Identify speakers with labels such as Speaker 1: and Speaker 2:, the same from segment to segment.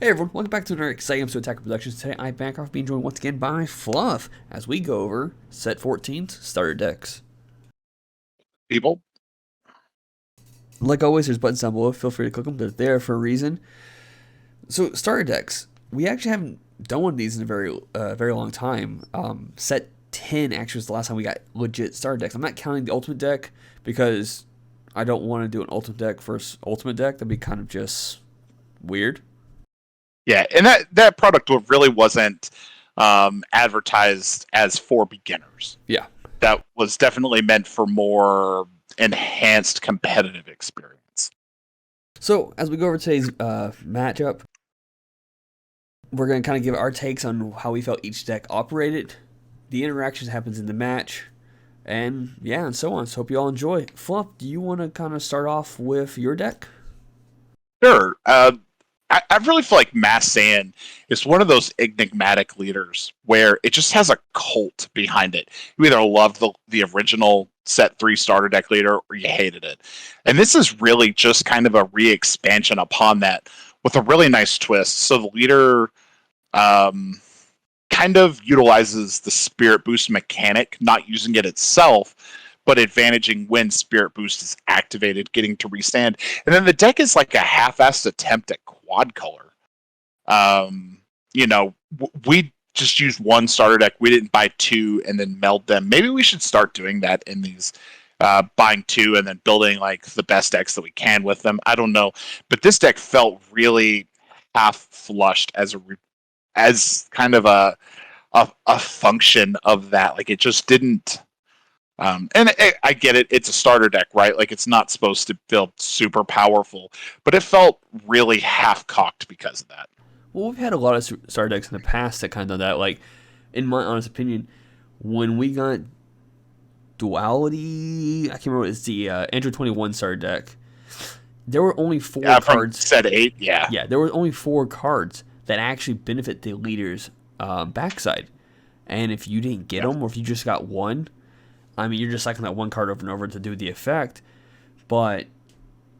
Speaker 1: Hey everyone, welcome back to another exciting episode of Attack Productions. Today I'm back off being joined once again by Fluff as we go over set 14's starter decks.
Speaker 2: People.
Speaker 1: Like always, there's buttons down below. Feel free to click them. They're there for a reason. So starter decks, we actually haven't done one of these in a very long time. Set 10 actually was the last time we got legit starter decks. I'm not counting the ultimate deck because I don't want to do an ultimate deck versus ultimate deck. That'd be kind of just weird.
Speaker 2: Yeah, and that product really wasn't advertised as for beginners.
Speaker 1: Yeah.
Speaker 2: That was definitely meant for more enhanced competitive experience.
Speaker 1: So as we go over today's matchup, we're going to kind of give our takes on how we felt each deck operated, the interactions happens in the match, and yeah, and so on. So hope you all enjoy. Fluff, do you want to kind of start off with your deck?
Speaker 2: Sure. I really feel like Mass Saiyan is one of those enigmatic leaders where it just has a cult behind it. You either love the original set 3 starter deck leader or you hated it. And this is really just kind of a re-expansion upon that with a really nice twist. So the leader um, kind of utilizes the Spirit Boost mechanic, not using it itself, but advantaging when Spirit Boost is activated, getting to restand. And then the deck is like a half-assed attempt at quad color. We just used one starter deck. We didn't buy two and then meld them. Maybe we should start doing that in these, buying two and then building like the best decks that we can with them. I don't know, but this deck felt really half flushed as kind of a function of that. Like it just didn't. I get it. It's a starter deck, right? Like it's not supposed to feel super powerful, but it felt really half cocked because of that.
Speaker 1: Well, we've had a lot of starter decks in the past that kind of done that. Like, in my honest opinion, when we got Duality, I can't remember, it's the Android 21 starter deck, there were only four
Speaker 2: From
Speaker 1: cards.
Speaker 2: set 8, yeah.
Speaker 1: Yeah, there were only four cards that actually benefit the leader's backside. And if you didn't get them, or if you just got one, I mean, you're just cycling that one card over and over to do the effect. But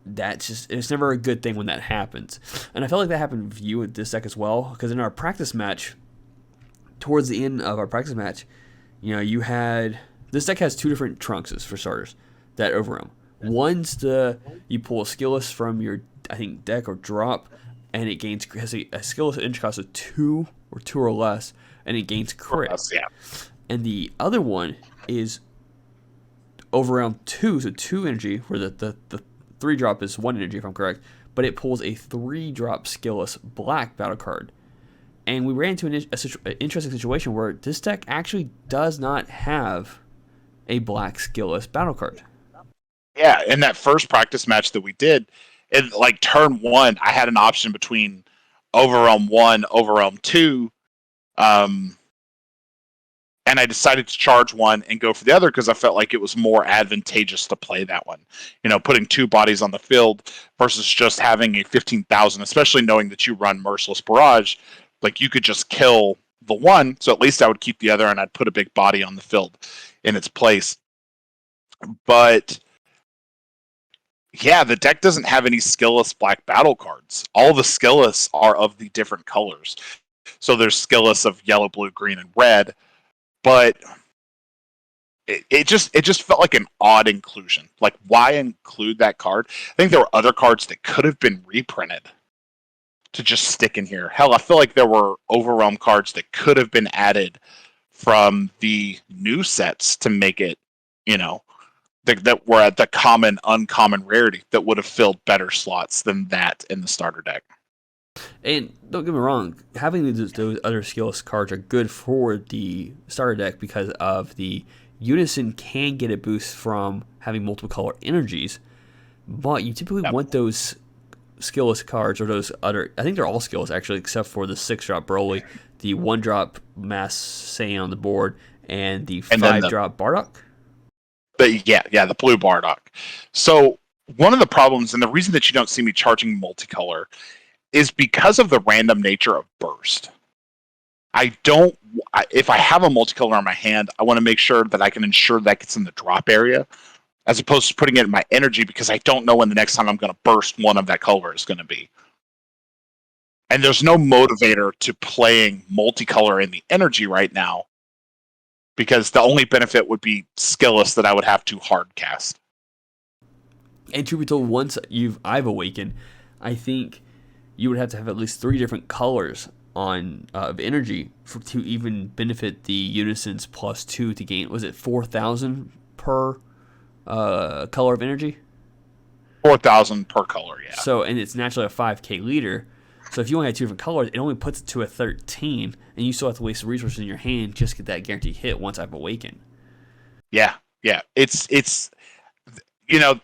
Speaker 1: it's never a good thing when that happens. And I felt like that happened with you with this deck as well, because in our practice match, towards the end of our practice match, you had, this deck has two different trunkses for starters that overwhelm. One's you pull a skillless from your, I think, deck or drop, and it has a skillless entry cost of two or less, and it gains crit.
Speaker 2: Yeah.
Speaker 1: And the other one is overwhelm 2, so 2 energy, where the 3 drop is 1 energy if I'm correct, but it pulls a 3 drop skillless black battle card. And we ran into an interesting situation where this deck actually does not have a black skillless battle card.
Speaker 2: Yeah, in that first practice match that we did, in like turn 1, I had an option between Overwhelm 1, Overwhelm 2, and I decided to charge one and go for the other because I felt like it was more advantageous to play that one. Putting two bodies on the field versus just having a 15,000, especially knowing that you run Merciless Barrage, like you could just kill the one, so at least I would keep the other and I'd put a big body on the field in its place. But yeah, the deck doesn't have any skillless black battle cards. All the skillless are of the different colors. So there's skillless of yellow, blue, green, and red, but it just felt like an odd inclusion. Like, why include that card? I think there were other cards that could have been reprinted to just stick in here. Hell, I feel like there were Overwhelm cards that could have been added from the new sets to make it, that were at the common, uncommon rarity that would have filled better slots than that in the starter deck.
Speaker 1: And don't get me wrong, having those other skills cards are good for the starter deck because of the Unison can get a boost from having multiple color energies, but you typically want those skillless cards or those other, I think they're all skills actually, except for the 6-drop Broly, the 1-drop Mass Saiyan on the board, and the 5-drop Bardock.
Speaker 2: But yeah, the blue Bardock. So one of the problems, and the reason that you don't see me charging multicolor, is because of the random nature of burst. If I have a multicolor in my hand, I want to make sure that I can ensure that gets in the drop area, as opposed to putting it in my energy because I don't know when the next time I'm going to burst one of that color is going to be. And there's no motivator to playing multicolor in the energy right now, because the only benefit would be skillless that I would have to hard cast.
Speaker 1: And truth be told, once I've awakened, I think you would have to have at least 3 different colors on of energy to even benefit the Unison's +2 to gain. Was it 4,000 per color of energy?
Speaker 2: 4,000 per color, yeah.
Speaker 1: So, and it's naturally a 5k leader. So if you only had 2 different colors, it only puts it to a 13, and you still have to waste the resources in your hand just to get that guaranteed hit once I've awakened.
Speaker 2: Yeah. It's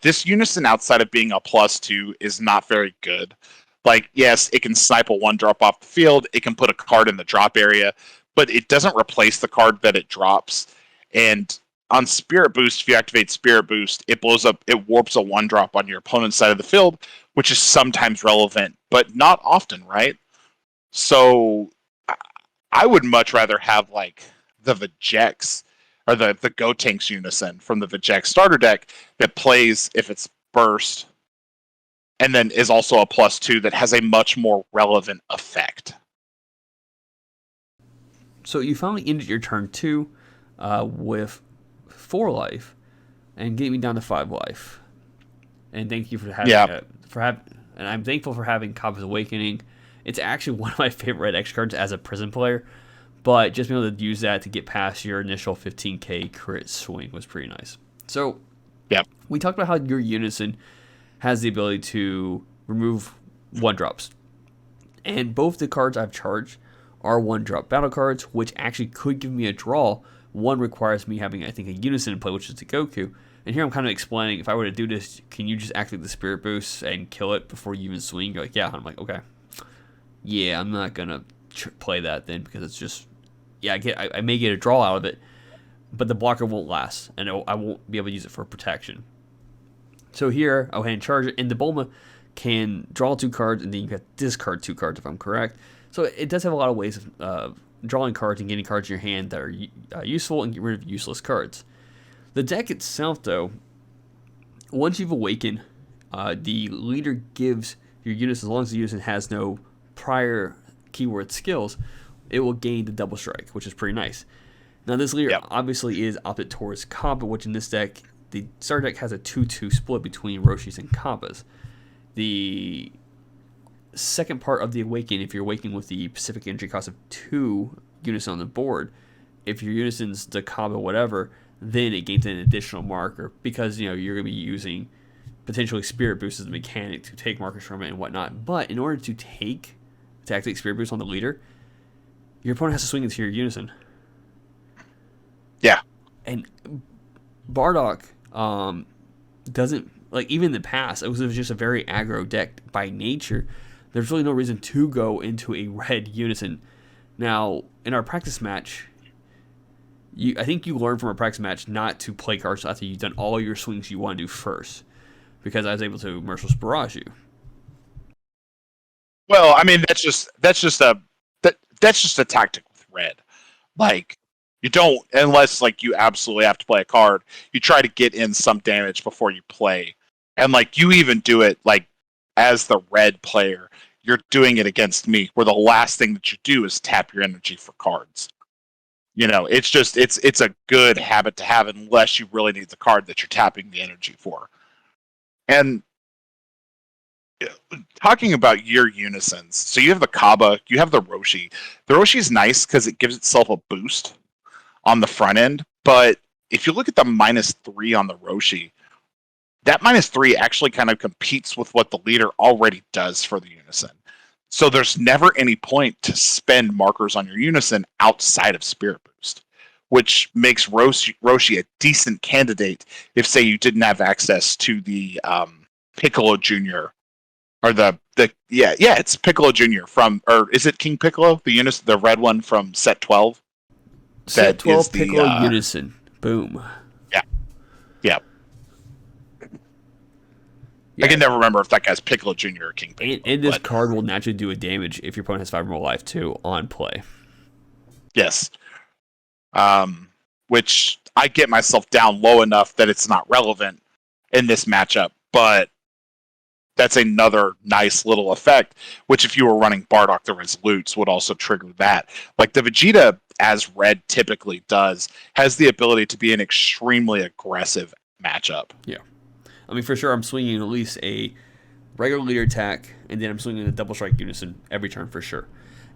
Speaker 2: this Unison outside of being a +2 is not very good. Like, yes, it can snipe a 1-drop off the field. It can put a card in the drop area, but it doesn't replace the card that it drops. And on Spirit Boost, if you activate Spirit Boost, it warps a 1-drop on your opponent's side of the field, which is sometimes relevant, but not often, right? So I would much rather have like the Vegex or the Gotenks Unison from the Vegex starter deck that plays if it's burst, and then is also a +2 that has a much more relevant effect.
Speaker 1: So you finally ended your turn 2 with 4 life and getting me down to 5 life. And thank you for having and I'm thankful for having Copper's Awakening. It's actually one of my favorite red X cards as a prison player, but just being able to use that to get past your initial 15k crit swing was pretty nice. So we talked about how your Unison has the ability to remove 1-drops. And both the cards I've charged are 1-drop battle cards, which actually could give me a draw. One requires me having, I think, a Unison in play, which is the Goku. And here I'm kind of explaining, if I were to do this, can you just activate the Spirit Boost and kill it before you even swing? You're like, yeah. I'm like, okay. Yeah, I'm not going to play that then, because it's just, I may get a draw out of it, but the blocker won't last, and I won't be able to use it for protection. So here, I'll go ahead and charge it, and the Bulma can draw 2 cards, and then you can discard 2 cards if I'm correct. So it does have a lot of ways of drawing cards and getting cards in your hand that are useful and get rid of useless cards. The deck itself, though, once you've awakened, the leader gives your units, as long as the unit has no prior keyword skills, it will gain the double strike, which is pretty nice. Now, this leader obviously is opted towards Kappa, which in this deck, the starter deck has a 2-2 split between Roshis and Kappas. The second part of the Awaken, if you're awakening with the Pacific energy cost of 2 units on the board, if your unison's the Kappa whatever, then it gains an additional marker, because you're going to be using potentially Spirit Boost as a mechanic to take markers from it and whatnot. But in order to activate Spirit Boost on the leader, your opponent has to swing into your Unison.
Speaker 2: Yeah.
Speaker 1: And Bardock doesn't, like, even in the past, it was just a very aggro deck by nature. There's really no reason to go into a red Unison. Now, in our practice match, I think you learned from our practice match not to play cards after you've done all your swings you want to do first, because I was able to Merciless Barrage you.
Speaker 2: Well, I mean, that's just a tactic with red. Like, you don't, unless like you absolutely have to play a card, you try to get in some damage before you play. And like, you even do it like as the red player, you're doing it against me, where the last thing that you do is tap your energy for cards. It's just it's a good habit to have, unless you really need the card that you're tapping the energy for. And talking about your unisons, so you have the Kaba, you have the Roshi. The Roshi is nice because it gives itself a boost on the front end, but if you look at the -3 on the Roshi, that -3 actually kind of competes with what the leader already does for the unison. So there's never any point to spend markers on your unison outside of Spirit Boost, which makes Roshi a decent candidate if, say, you didn't have access to the Piccolo Jr. or it's Piccolo Jr. or is it King Piccolo, the red one from set 12?
Speaker 1: Set 12 Piccolo Unison. Boom.
Speaker 2: Yeah. I can never remember if that guy's Piccolo Jr. or King Piccolo.
Speaker 1: And this card will naturally do a damage if your opponent has 5 more life too on play.
Speaker 2: Yes. Which I get myself down low enough that it's not relevant in this matchup, but that's another nice little effect, which if you were running Bardock the Resolutes would also trigger that. Like the Vegeta, as red typically does, has the ability to be an extremely aggressive matchup.
Speaker 1: Yeah. I mean, for sure, I'm swinging at least a regular leader attack, and then I'm swinging a double strike unison every turn for sure.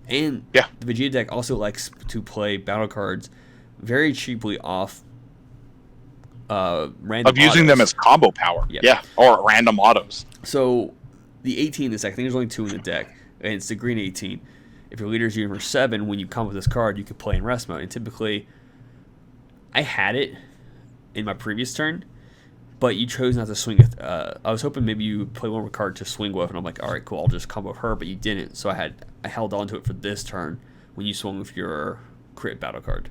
Speaker 1: And
Speaker 2: Yeah.
Speaker 1: the Vegeta deck also likes to play battle cards very cheaply off random
Speaker 2: Of using
Speaker 1: autos.
Speaker 2: them as combo power.
Speaker 1: Yep.
Speaker 2: Yeah, or random autos.
Speaker 1: So the 18 in this deck, I think there's only 2 in the deck, and it's the green 18. If your leader's universe 7, when you come with this card, you could play in rest mode. And typically, I had it in my previous turn, but you chose not to swing it. I was hoping maybe you play one more card to swing with, and I'm like, all right, cool, I'll just combo her, but you didn't. So I held on to it for this turn when you swung with your crit battle card,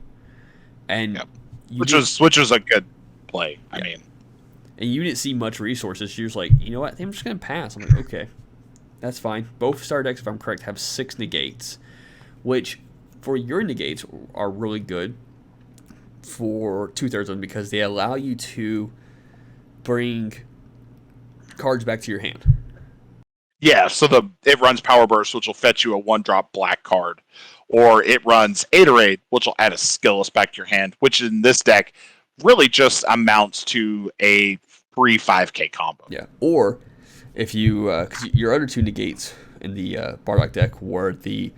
Speaker 1: and
Speaker 2: yep. which was a good play. Yeah. I mean,
Speaker 1: and you didn't see much resources. You're just like, you know what? I'm just gonna pass. I'm like, okay, that's fine. Both star decks, if I'm correct, have 6 negates, which for your negates are really good for 2/3 of them because they allow you to bring cards back to your hand.
Speaker 2: Yeah, so it runs Power Burst, which will fetch you a 1-drop black card, or it runs Aetorade, which will add a skillless back to your hand, which in this deck really just amounts to a free 5k combo.
Speaker 1: Yeah, or if you, because your other 2 negates in the Bardock deck were the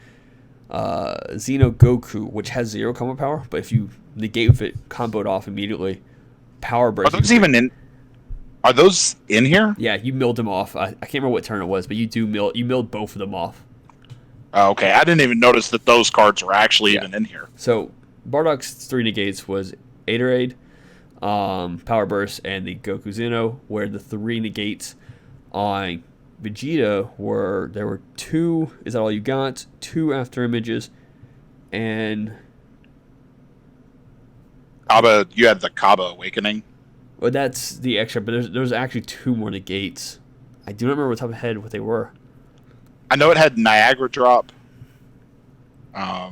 Speaker 1: Xeno Goku, which has 0 combo power, but if you negate with it, comboed off immediately, Power Burst.
Speaker 2: Are those in here?
Speaker 1: Yeah, you milled them off. I can't remember what turn it was, but you milled both of them off.
Speaker 2: Okay, I didn't even notice that those cards were actually even in here.
Speaker 1: So Bardock's 3 negates was Aetorade, Power Burst, and the Goku Xeno, where the 3 negates on Vegeta there were 2, is that all you got? 2 after images, and
Speaker 2: Kaba, you had the Kaba Awakening.
Speaker 1: Well, that's the extra, but there's actually 2 more negates. I do not remember off the top of my head what they were.
Speaker 2: I know it had Niagara Drop. I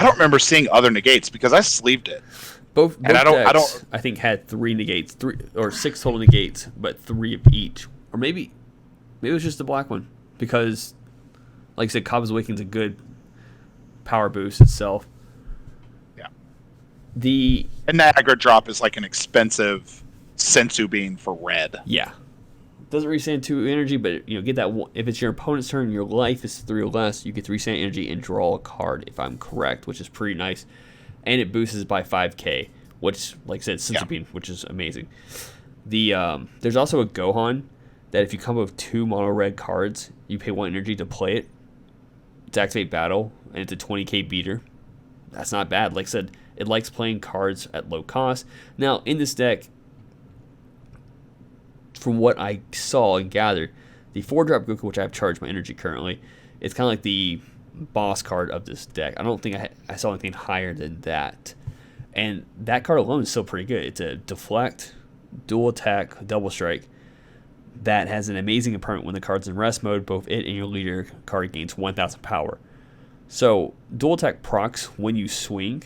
Speaker 2: don't remember seeing other negates because I sleeved it.
Speaker 1: Both decks, I think, had 3 negates, 3 or 6 total negates, but 3 of each. Or maybe it was just the black one because, like I said, Kaba's Awakening's a good power boost itself.
Speaker 2: Yeah. And Niagara Drop is like an expensive Sensu Bean for red.
Speaker 1: Yeah. Doesn't resand 2 energy, but get that one. If it's your opponent's turn, your life is 3 or less, you get 3 sand energy and draw a card, if I'm correct, which is pretty nice. And it boosts by 5k, which, like I said, Sensu Bean, which is amazing. There's also a Gohan that if you come with 2 mono red cards, you pay 1 energy to play it to activate battle, and it's a 20k beater. That's not bad. Like I said, it likes playing cards at low cost. Now, in this deck, from what I saw and gathered, the 4-drop Goku, which I have charged my energy currently, it's kind of like the boss card of this deck. I don't think I saw anything higher than that. And that card alone is still pretty good. It's a deflect, dual attack, double strike that has an amazing impermanent when the card's in rest mode. Both it and your leader card gains 1,000 power. So dual attack procs when you swing,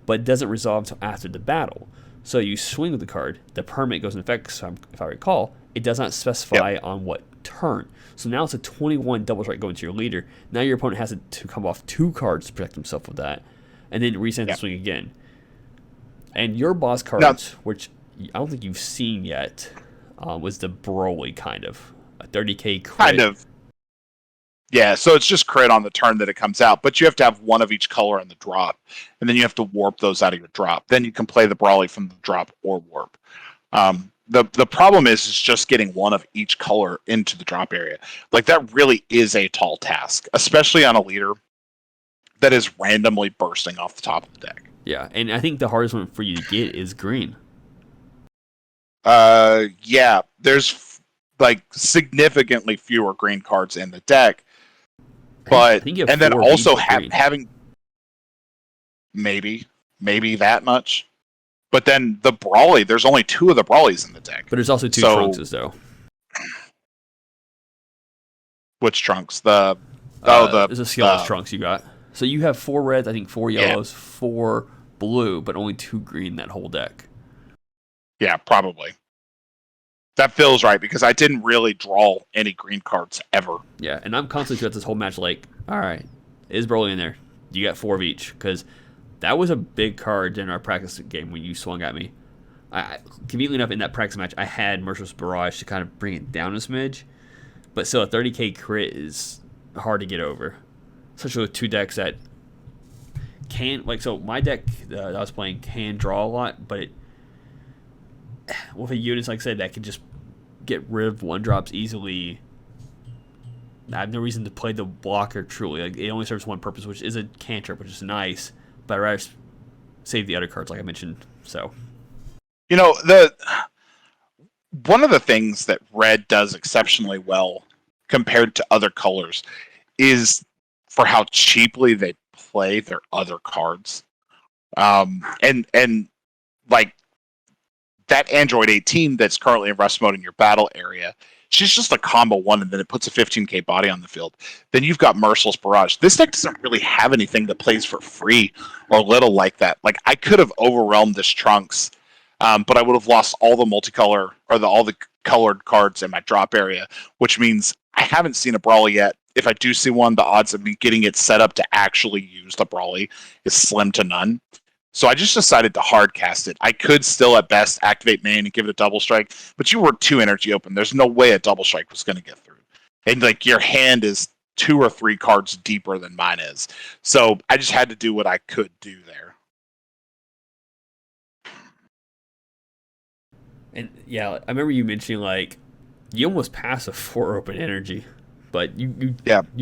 Speaker 1: but it doesn't resolve until after the battle. So you swing with the card, the permanent goes in effect, so if I recall, it does not specify on what turn. So now it's a 21 double strike going to your leader. Now your opponent has to come off 2 cards to protect himself with that, and then resend the swing again. And your boss cards, which I don't think you've seen yet, was the Broly kind of. A 30k crit.
Speaker 2: Kind of. Yeah, so it's just crit on the turn that it comes out, but you have to have 1 of each color in the drop, and then you have to warp those out of your drop. Then you can play the Broly from the drop or warp. The problem is just getting 1 of each color into the drop area. Like, that really is a tall task, especially on a leader that is randomly bursting off the top of the deck.
Speaker 1: Yeah, and I think the hardest one for you to get is green.
Speaker 2: Yeah, there's like significantly fewer green cards in the deck. But and then also having maybe that much, but then the Brawly, there's only 2 of the Brawlies in the deck.
Speaker 1: But there's also 2 Trunkses though.
Speaker 2: Which Trunks? There's
Speaker 1: a skillless Trunks you got. So you have 4 reds, I think 4 yellows, 4 blue, but only 2 green in that whole deck.
Speaker 2: Yeah, probably. That feels right because I didn't really draw any green cards ever.
Speaker 1: Yeah, and I'm constantly throughout this whole match like, all right, is Broly in there? You got 4 of each because that was a big card in our practice game when you swung at me. Conveniently enough, in that practice match, I had Merciless Barrage to kind of bring it down a smidge, but still, a 30k crit is hard to get over, especially with 2 decks that can so my deck that I was playing can draw a lot, but with a unit like I said that can just get rid of 1-drops easily. I have no reason to play the blocker truly. Like, it only serves one purpose, which is a cantrip, which is nice, but I'd rather save the other cards like I mentioned. So,
Speaker 2: one of the things that red does exceptionally well compared to other colors is for how cheaply they play their other cards. And like that Android 18 that's currently in rust mode in your battle area, she's just a combo 1, and then it puts a 15k body on the field. Then you've got Merciless Barrage. This deck doesn't really have anything that plays for free or little like that. Like, I could have overwhelmed this Trunks, but I would have lost all the multicolor or all the colored cards in my drop area, which means I haven't seen a Brawly yet. If I do see one, the odds of me getting it set up to actually use the Brawly is slim to none. So I just decided to hard cast it. I could still at best activate main and give it a double strike, but you were 2 energy open. There's no way a double strike was going to get through. And like, your hand is 2 or 3 cards deeper than mine is. So I just had to do what I could do there.
Speaker 1: and yeah, I remember you mentioning like you almost passed a 4 open energy, but you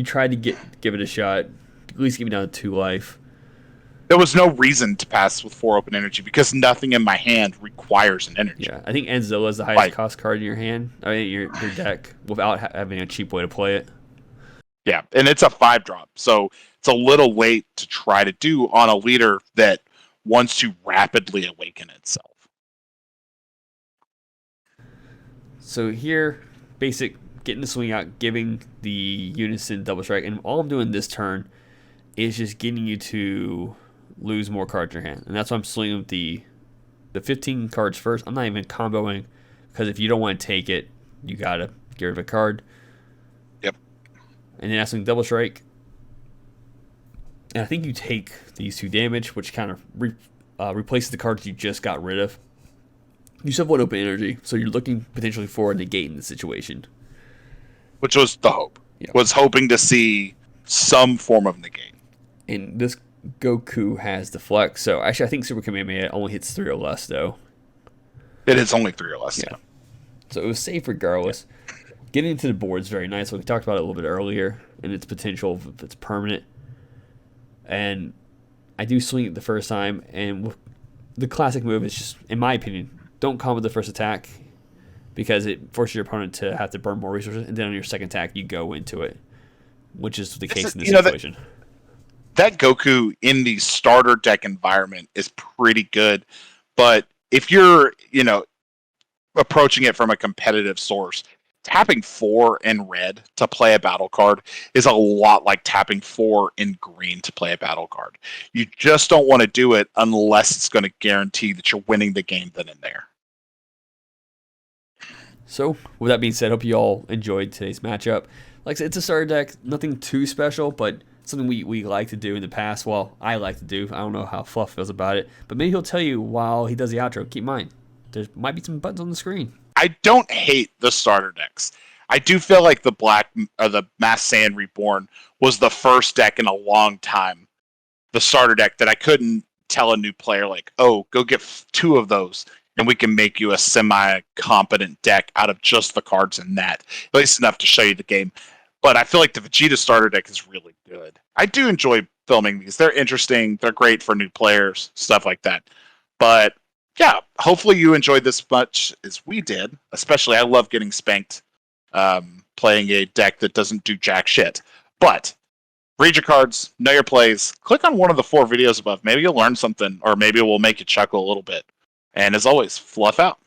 Speaker 1: tried to give it a shot, at least give me down to 2 life.
Speaker 2: There was no reason to pass with 4 open energy because nothing in my hand requires an energy.
Speaker 1: Yeah, I think Enzola is the highest cost card in your hand. I mean, your deck, without having a cheap way to play it.
Speaker 2: Yeah, and it's a 5-drop, so it's a little late to try to do on a leader that wants to rapidly awaken itself.
Speaker 1: So here, basic, getting the swing out, giving the Unison double strike, and all I'm doing this turn is just getting you to lose more cards in your hand. And that's why I'm swinging with the 15 cards first. I'm not even comboing, because if you don't want to take it, you got to get rid of a card.
Speaker 2: Yep.
Speaker 1: And then I swing double strike. And I think you take these 2 damage, which kind of replaces the cards you just got rid of. You still have 1 open energy, so you're looking potentially for a negate in the situation.
Speaker 2: Which was the hope. Yeah. Was hoping to see some form of negate.
Speaker 1: And this Goku has the flex, so actually I think Super Kamehameha only hits 3 or less, though.
Speaker 2: It is only 3 or less.
Speaker 1: Yeah. So it was safe regardless. Yeah. Getting into the board is very nice. We talked about it a little bit earlier, and its potential if it's permanent. And I do swing it the first time, and the classic move is just, in my opinion, don't combo the first attack because it forces your opponent to have to burn more resources, and then on your second attack you go into it, which is the case in this situation.
Speaker 2: That Goku in the starter deck environment is pretty good, but if you're, approaching it from a competitive source, tapping 4 in red to play a battle card is a lot like tapping 4 in green to play a battle card. You just don't want to do it unless it's going to guarantee that you're winning the game then and there.
Speaker 1: So, with that being said, hope you all enjoyed today's matchup. Like I said, it's a starter deck, nothing too special, but something we like to do in the past. Well, I like to do. I don't know how Fluff feels about it, but maybe he'll tell you while he does the outro. Keep in mind, there might be some buttons on the screen.
Speaker 2: I don't hate the starter decks. I do feel like the Masked Saiyan Reborn was the first deck in a long time, the starter deck, that I couldn't tell a new player like, oh, go get 2 of those, and we can make you a semi-competent deck out of just the cards in that. At least enough to show you the game. But I feel like the Vegeta starter deck is really good. I do enjoy filming these. They're interesting. They're great for new players, stuff like that. But yeah, hopefully you enjoyed this much as we did. Especially, I love getting spanked playing a deck that doesn't do jack shit. But read your cards, know your plays, click on one of the 4 videos above. Maybe you'll learn something, or maybe it will make you chuckle a little bit. And as always, Fluff out.